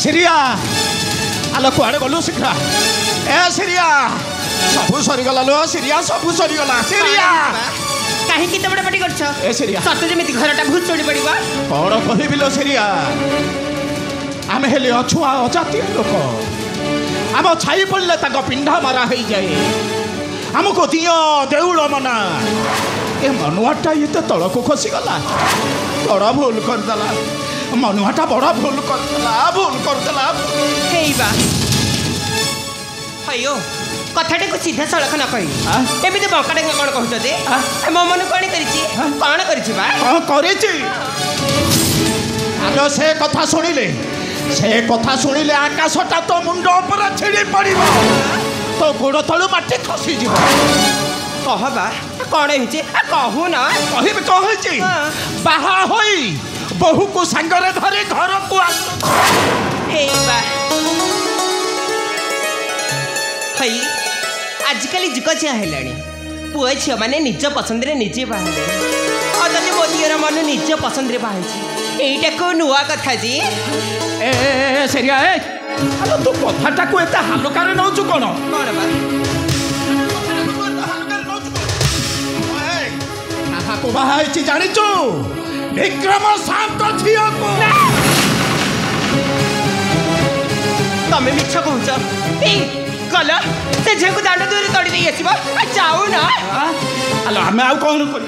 सिरिया आलो कुआड़े गलु शीघ्र ए सिरिया सबू सरीगला लो सिरिया सबू सरीगला सिरिया कहीं किते बड़ पटी करछ ए सिरिया सत जेमिति घरटा भूत चोड़ी पड़िबा कौन कहबी लो सिरिया आमे हेले अछुआ अजातीय लोक आम छाई पड़े तक पिंढा मारा हो जाए आमको दियो देउल मना ए मनुआटा ये तो तलक खसीगला बड़ा भूल करदेला मनुआटा बड़ा भूल करदेला हेइबा हयो कथाटे को सीधा सड़क न कही एमिति बंकाटे कौन कहते मो मन कौन करिछि बा कौन करिछि आलो से कथा शुणिले आकाशटा तो मुंड ऊपर छिड़ी पड़िबो तो गोड़ तलु माटी खसी जीव कहबा कौन होइछि कहू ना कहिबे कहछि बाहा होई बहु को संगरे धरे घर को हेइबा हई आजकल जुग झिया हेलाणी पुआ झिया माने निज पसंद रे निजे बाहले अदते मोदियर मन निज पसंद रे बाहछि एइटा को नुआ कथा जी ए सेरिया ए आलो तू कथाटा को एता हालुकारे नउछु कोन कोन बा कहा को बाहाइछि जानिछु विक्रम शांत झिया को तमे मिछ कहउछ ए गला से झेकु दांड दूर तोड़ी देई आसीबा जाऊ ना आलो हमें आउ कोन करी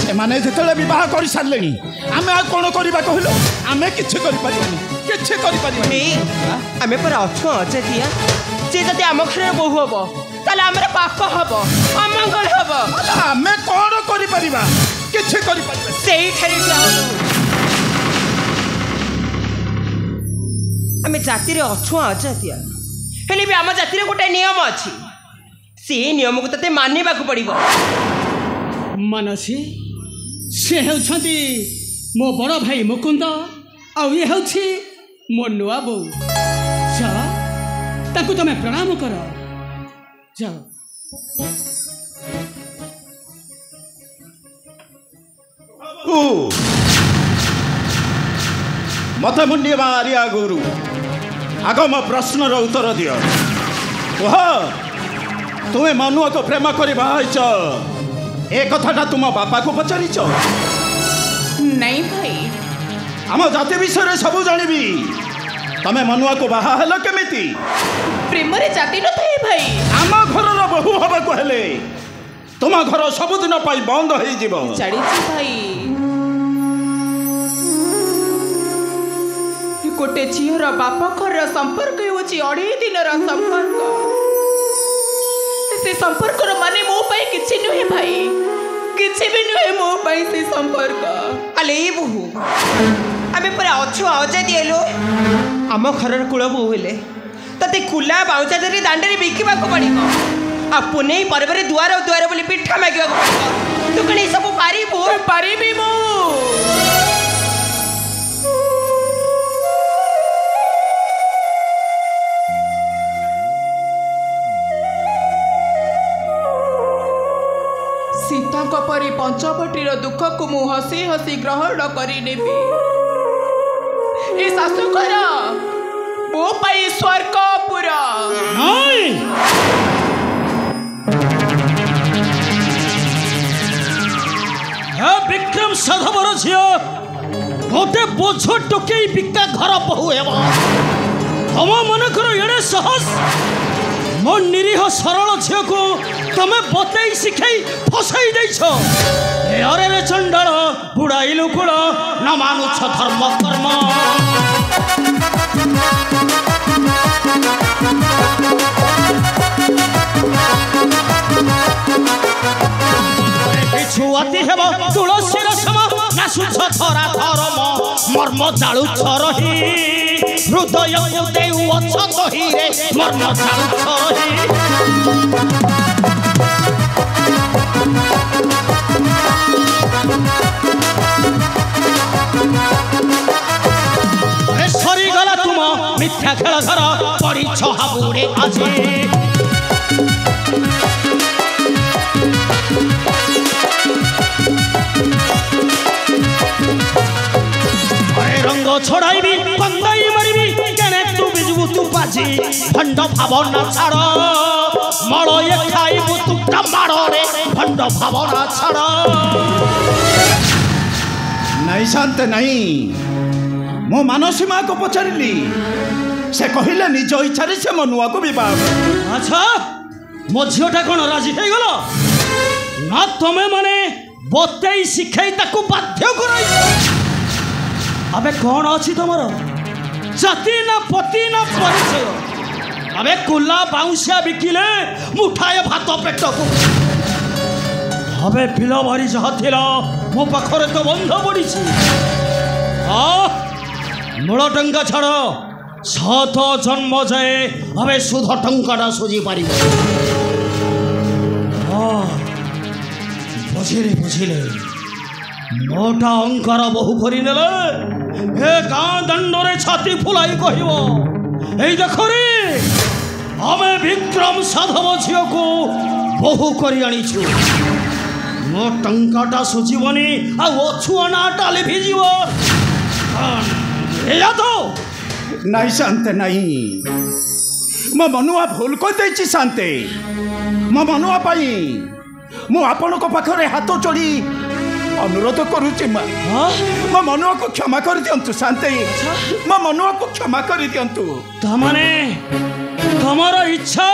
से माने जेतले विवाह करि सारलेनी हमें आ कोन करिबा कहलो हमें किछ करि परिबानी आमे पर अछु अजतिया जे जते आम घर बहु हबो ताले हमर पाप हबो अमंगल हबो हमें कोन करि परिबा किछ करि परिबा सेही ठरे जाऊ आमे जाति रे अछु अजतिया हेले भी आम जाति रे गोटे नियम अछि से नियम को तते मानिबा को पड़िबो मनसी से हेउछंती मो बड़ भाई मुकुंद आउ ये हेउछि मो नुआ बो जा ताकू तमे प्रणाम करो जाओ मत मुंडी मारिया गुरु आगम प्रश्न उत्तर दियो कह तुम्हें मनुआ को प्रेम कर बाहच ए कथाटा तुम बापा को पचारिच नहीं भाई आम जाति विषय सबू जानिबी तमे मनुआ को बाहा हेल केमिति प्रेम रे जाति न थाए भाई आम घर बहु हबा को हेले तुम घर सबुदिन पाई बंद हो जीवो जानिछि भाई गोटे झीर बाप घर संपर्क होची 2.5 दिन संपर्क से संपर्क माने मो पाई किछि नुहे भाई किछि भी नुहे मो पाई से संपर्क अले बहु आमे पर अछु आजा दिएलो आम घर कुल बहु हेले तते खुला बाउचा धरी दांडरे बिकिबा को पड़िबो आ पुनै परबरे दुआर दुआर बोली पिठा मागिबा को पड़िबो तू कने सब पारिबी मो सीता परी पंचवटीर दुख को मु हसी हसी ग्रहण करी नेबी ए शाशुकर मो पाई स्वर्गपुर नहीं विक्रम साधवर झियो गोटे बोझ टोकई बिका घर बहु हेब हम मनकर एड़े सहस मो निरीह सरल झील को तमे बतई शिखई फसई देछ अरे रे चंडाल बुड़ाइलु कुल न मानुछ धर्म कर्म छुआती हेब तुलसी रसम नासुछ थरा धर्म मर्म जालुछ रही हृदय को देउ अछ दही रे मर्म जालुछ रही सरी गला तुम मिथ्या खेल घर पड़ी छहाबुरे आज रंग छड़ाई भी बाजी भंड भावना छाड़ मल ये खाइबु तुटा माड़े भंड भावना छाड़ नहीं शांत नहीं मो मानसी माँ को पचारिली से कहले निज इच्छा से मो नुआ को विवाह अच्छा मो झीटा कौन राजी हो गल ना तुमे माने बतई शिखाई ताकू बाध्य कर अबे कौन अच्छी तुम जाति ना पति ना परिचय अबे कुला बाउंसिया बिकिले मुठाए भात पेट को अबे बिल भारी जहा थिला मो पाखरे तो बंध पड़ी मूल टंका छाड़ सात जन्म जाए अबे सुध टंका सुझी पार बुझिले बुझिले मोटा अंकर बहु करी ए गाँ दंडरे छाती फुलाई कह देख रे आमे विक्रम साधव झील को बहु कर आनीचु मो टंकाटा सुझीबनी आछुआनाटा लिभिज तो नहीं शांत नहीं मो मनुआ भूल कर शांते मो मनुआ पाई मु आपण को पाखरे हाथ जोड़ी अनुरोध करुची मो मनुआ को क्षमा कर दियंतु शांते मो मनुआ को क्षमा कर दियंतु तमने तमर इच्छा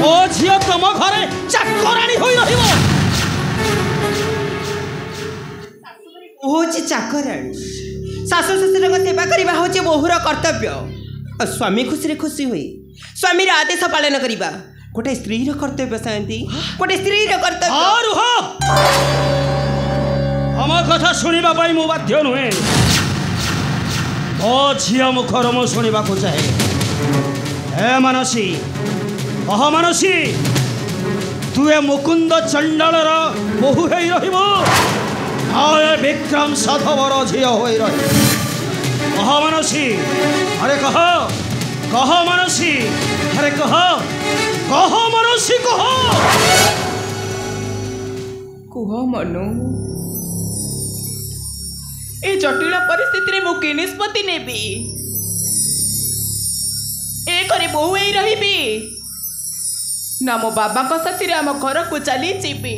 ओ झियो तम घरे चाकरानी होई रहिबो होची चाकरानी सासु ससुर सेवा करवा हूँ बहुर कर्तव्य और स्वामी खुशी खुशी हुई स्वामी आदेश पालन करवा गोटे स्त्री कर्तव्य शांति गोटे स्त्री कर्तव्य हम कथा शुणा मु बाध्य नुहे मो झील मुखर मु शुणा चाहे हे मानसी कह मानसी तुए मुकुंद चंडालर बहु हो विक्रम साधवर झील हो कह मानसी अरे कह मानसी अरे कह मानसी कुह मनु ए जटिल परिस्थिति मु कि निष्पत्ति नेबी ए करे बहु ही रहिबी ना मो बाबा को साथी आम घर को चली जीवी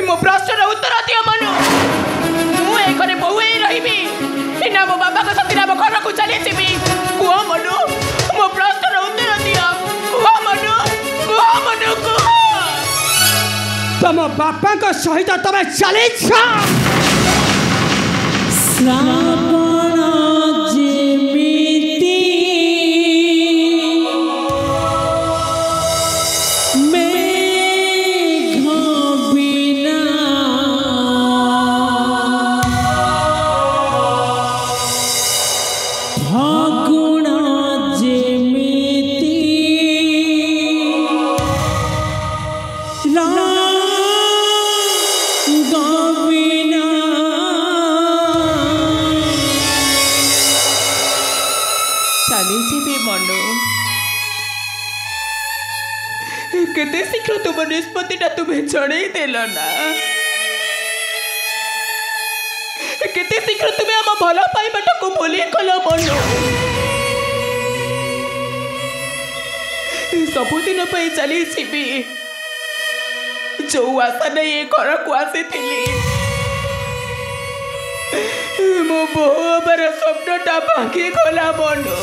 मो प्रश्नर उत्तर दियो मनु मु ए करे बहु ही रहिबी ना मो बाबा को साथी आम घर को चली जीवी कुह मनु मो प्रश्नर उत्तर दियो कुह मनु कुह तुम बापा को सहित तुम चली केते शीघ्र तुम निष्पत्तिटा तुम्हें जड़े देल ना केते शीघ्र तुम्हें आम भल पाइबाटा को भूली कल मनु सबुदिन चली जीवी जो आशा नहीं घर को आसी मो बोहर स्वप्नटा भांगी गला मनु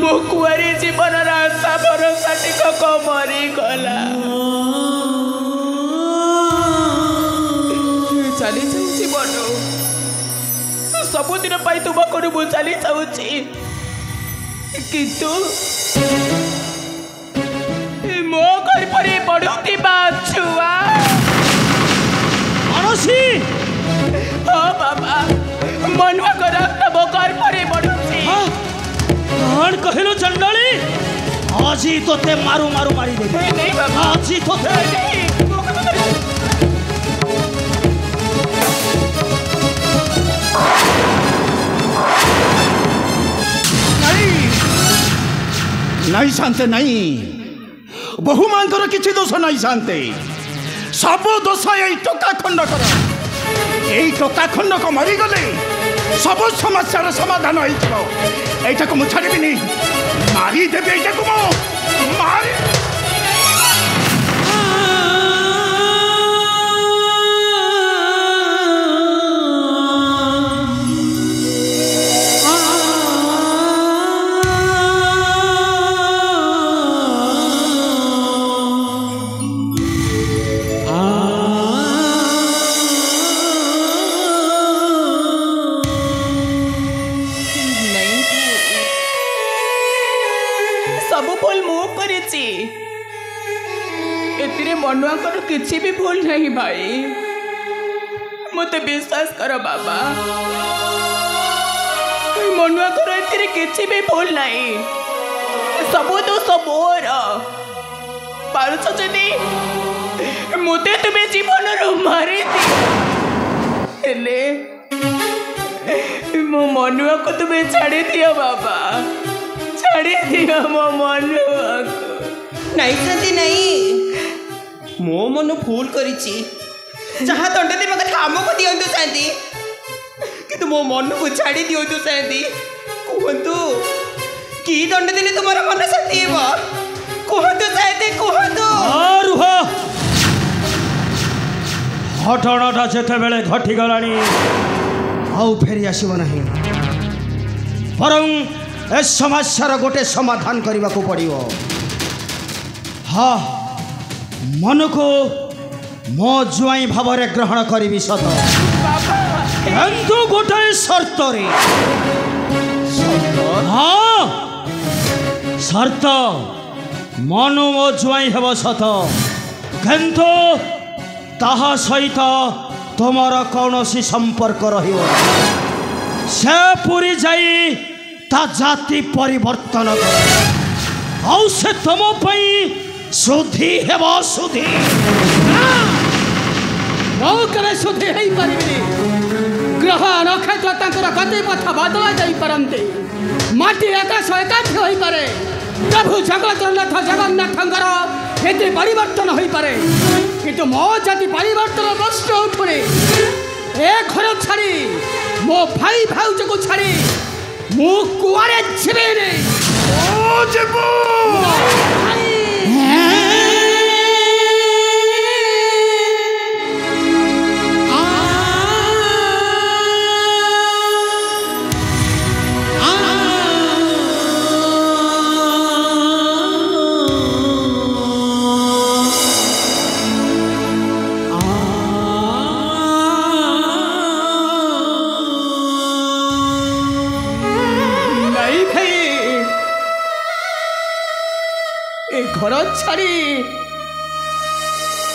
मो कुआरी जीवन आशा भरोसा टिकक मरीगला चली जाऊँ मनु सबुदिन तुम कर चली जाऊँ किंतु मो घर पर बढ़ुवा छुआ मानसी हाँ बाबा मनुआ को रक्त मो घर पर बढ़ुची कौन कहलो चंडाली आज ही तो ते मारू मारू मारी दे नहीं बाबा आज ही तो ते नहीं शांते नहीं बहु मांकर किसी दोष नहीं शांते सब दोष यही टोका खंड कर এই ଟୋକା ଖଣ୍ଡକ ମରିଗଲେ ସବୁ ସମସ୍ୟାର ସମାଧାନ ହେଇଯିବ। ଏଇଟାକୁ ମୁଁ ଛାଡ଼ିବିନି, ମାରିଦେବି ଏଇଟାକୁ ମୁଁ ମାରି। मनुआकर किसी भी भूल नहीं भाई, मत विश्वास कर बाबा, मनुआकर एथिरे किसी भी भूल नहीं, सबो दोष मोर। पारुछ जदि मते तुमे जीवन रो मारी हेले मो मनुआ को तुमे छाड़ी दियो बाबा, छाड़ी दियो मो मनुआ को। नहीं सती नहीं, मो मन भूल करिछि, जहाँ दंड देवा कथा आमको दियंतु शांति, किंतु मो मन को छाड़ी दियंतु शांति। कहतु कि दंड देले तुम्हारा मन शांति हेबो, कहतु शांति कहतु। रुह घटनाटा जेते बेले घटी गलानी आउ फेरी आसीब नहीं, बरं ए समस्यार गोटे समाधान करने को पड़ो। हाँ, मन को मो जुआई भाव ग्रहण करी सत, किंतु गोटे शर्त। हाँ, शर्त मन मो जुआई हेब सत, किंतु ताहा सहित तुमर कौन संपर्क रही से पूरी जाई ता जाति परिवर्तन कर, से तुम शुद्धि हेब शुद्धि नौकरे शुद्धि हो पारे। ग्रह नक्षत्र तांकर गति पथ बदला जाई पारंते, माटी आकाश एकाठी हो पारे। प्रभु जगतनाथ जगन्नाथंकर एते परिवर्तन हो पारे, किंतु मो जाति परिवर्तन कष्ट उठे। ए घर छाड़ी मो भाई भाउज को छाड़ी मु कुआरे छिबेने ओ जेबो घर छाड़ी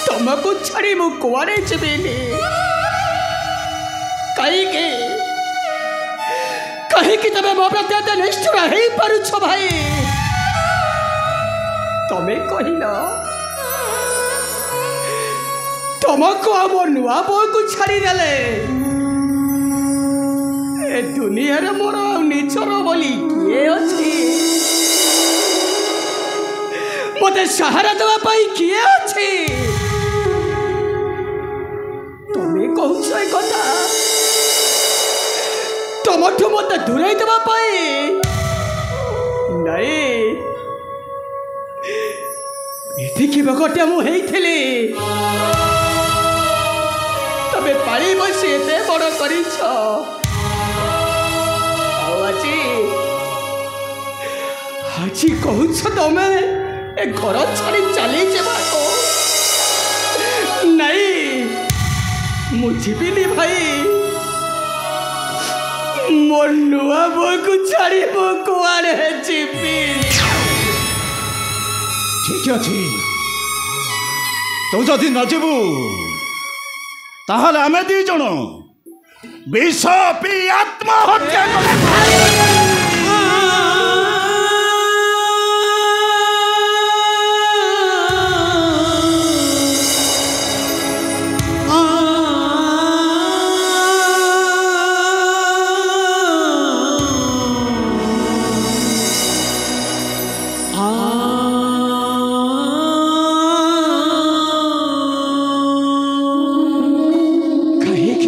तुमको छाड़ी मु कुआरे जीविनी। कहीं तबे मो प्रति निष्ठुर हो पारुछ भाई। तमे कहल तुमको आम नुआ बो को छाड़ी देले ए दुनिया मोर निचर बोली किए अच्छी, मते सहारा देवाई किए अच्छे। तुम्हें कहूँ कथा तुमठू मत दूरे देवाई नहीं, ये गोटे मुझे तबे पाली बसी एते बड़ कर आज कहूँ तमें ए घर छाड़ी चली जाको नहीं, मुझे भाई मो नुआ बो को छाड़ी मो कुआरे जीवी। ठीक अच्छे, तू जदि न जीवु ताहले आमे दी जण विष पी आत्महत्या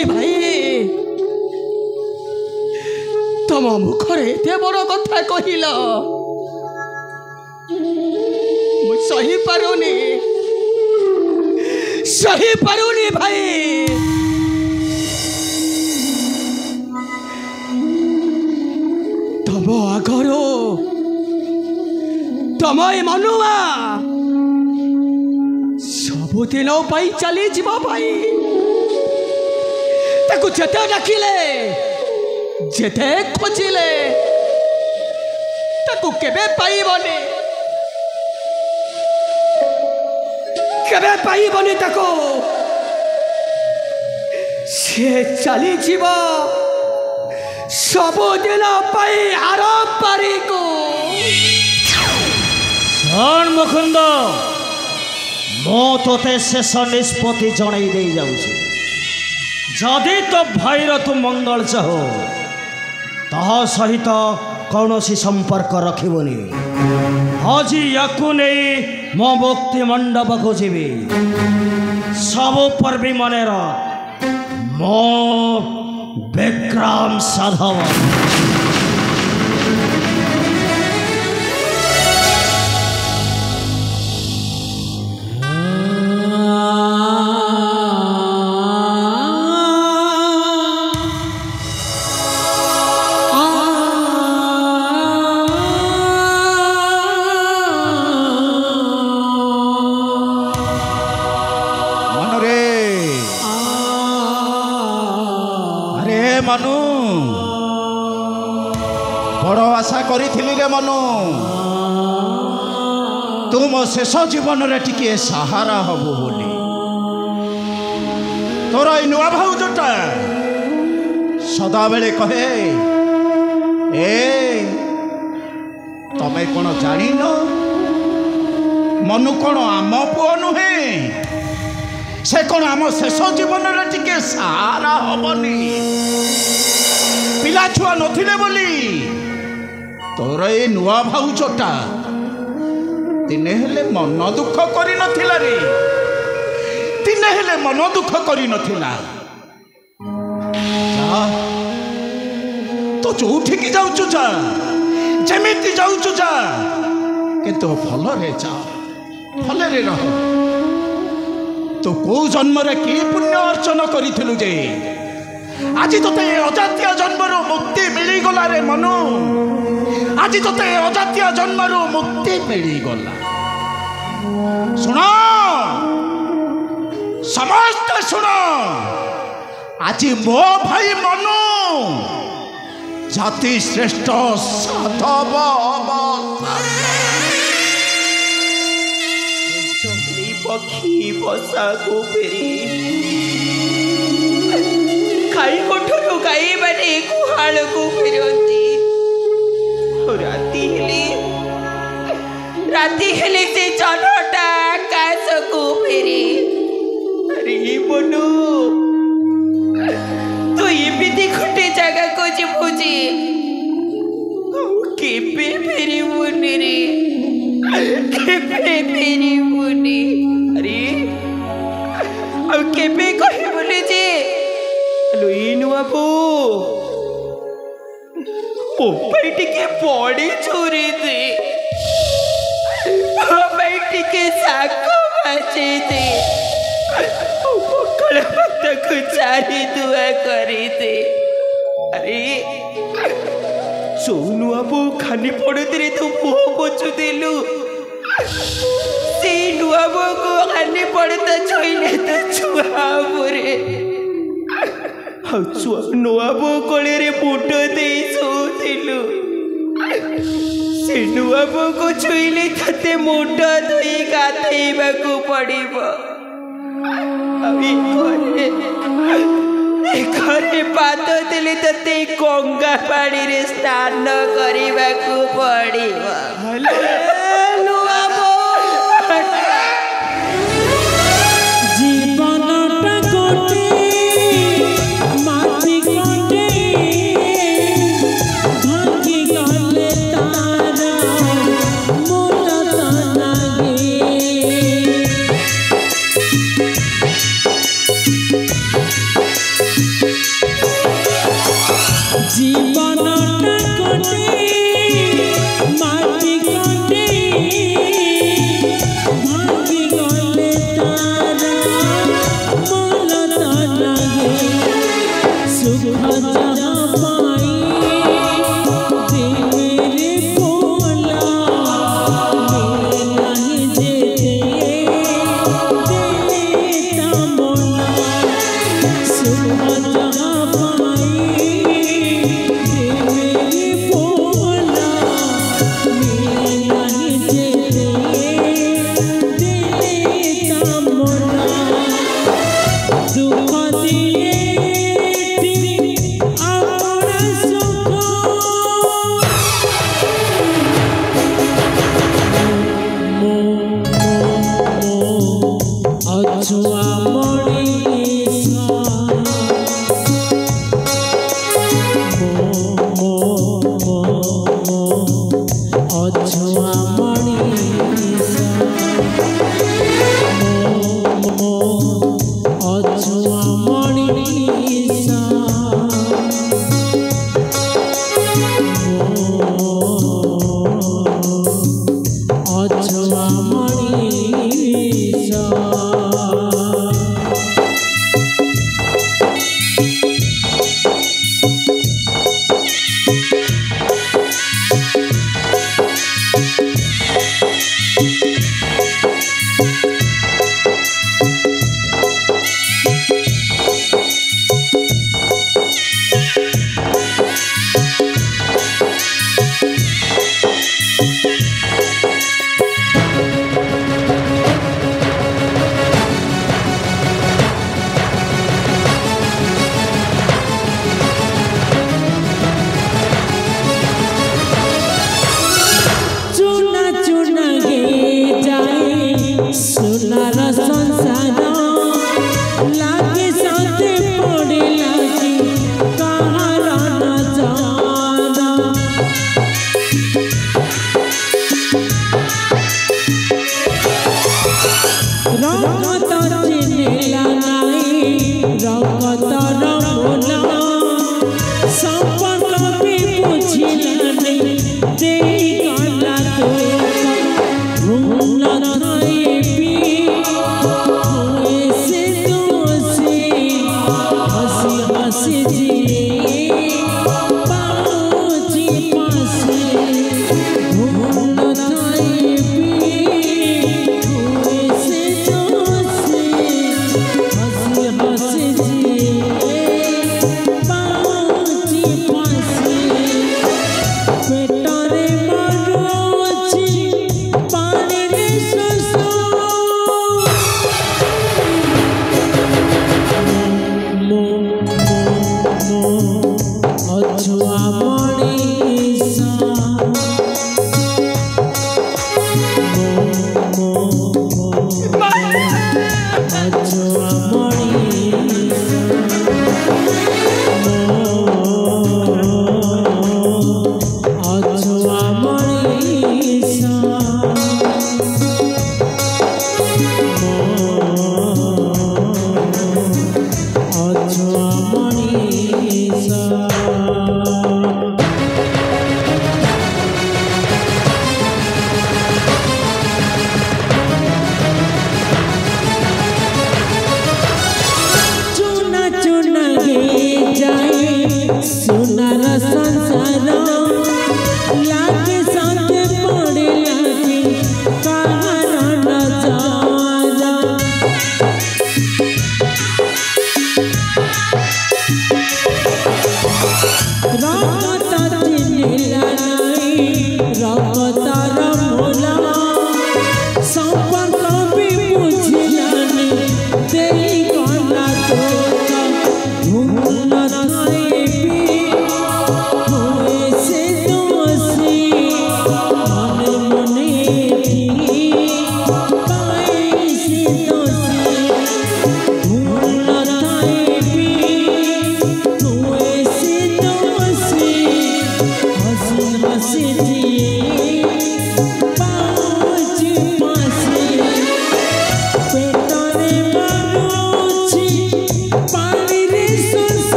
भाई मोर एते बड़ कथा कहिल मु सही पारुनी भाई तम आगर तम मनुआ सबुदिन चली जीव भाई ताकू जेते डाकिले जेते खोजिले ताकू केबे पाइबनी ताकू से चली जीव सबुदिन आर पारी को शरण मुकुंद मो तोते शेष निष्पत्ति जणई दे जाउछि जदि तो भाईर तू मंगल चाह ता सहित कौनसी संपर्क रखिबनी हजी याकू नहीं मो मुक्ति मंडप को जीवी सब पर्वी मनेर मो विक्रम साधव मनु बड़ आशा करी रे मनु तुम शेष जीवन रे टिके सहारा हबु बोली तोर ई नुआ भाउजटा सदा बेले कहे ए तमे कोन जानी न मनु कोन आम पुओ नुहे से कोन आम शेष जीवन रे टिके सहारा हबनी पिला छुआ नथिले बोली तोर ए नुआ भाउजटा दिने हेले मन दुख करी नथिला रे दिने हेले मन दुख करी नथिला जा तो जोठी की जाउछु जा जेमिति जाउछु जा किंतु भल रे जा भल रे रह तो को जन्म रे की पुण्य अर्चन करिथिलु जे आज तोते अजातीय जन्मर मुक्ति मिली गला रे मनु आज तोते अजातीय जन्मर मुक्ति मिली गला सुनो समस्त सुनो आज मो भाई मनु जाति श्रेष्ठ साधव पक्षी बसा को फेरी खाई कोठरू गाई बने गुहाल को फिरती राती हेले से चनटा आकाश को फेरी अरे मनु तो एमती गोटे जगह को जीवुची केबे फेरी मुनि रे केबे फेरी मुनि अरे अब केबे कहे बोले जे हेलो नुआ बो मोबाइल टिके बड़ी चोरी दे मोबाइल टिके साको बाचे दे पकड़ तक चारी दुआ करी दे अरे सोनुआ बो खानी पड़े रे तू मुह पोछु देलु से नुआ बो को खानी पड़े तो छोइले तो छुआ बोरे छुआ नुआ बो कोले रे मुंड दे सोथिलु से नुआ बो को छुइले तते मुंड धोई गाथेबा को पड़िबो अभी घरे पाद देले तते गंगा पानी रे स्नान करबा को पड़िबो नुआ बो जीवन সোনার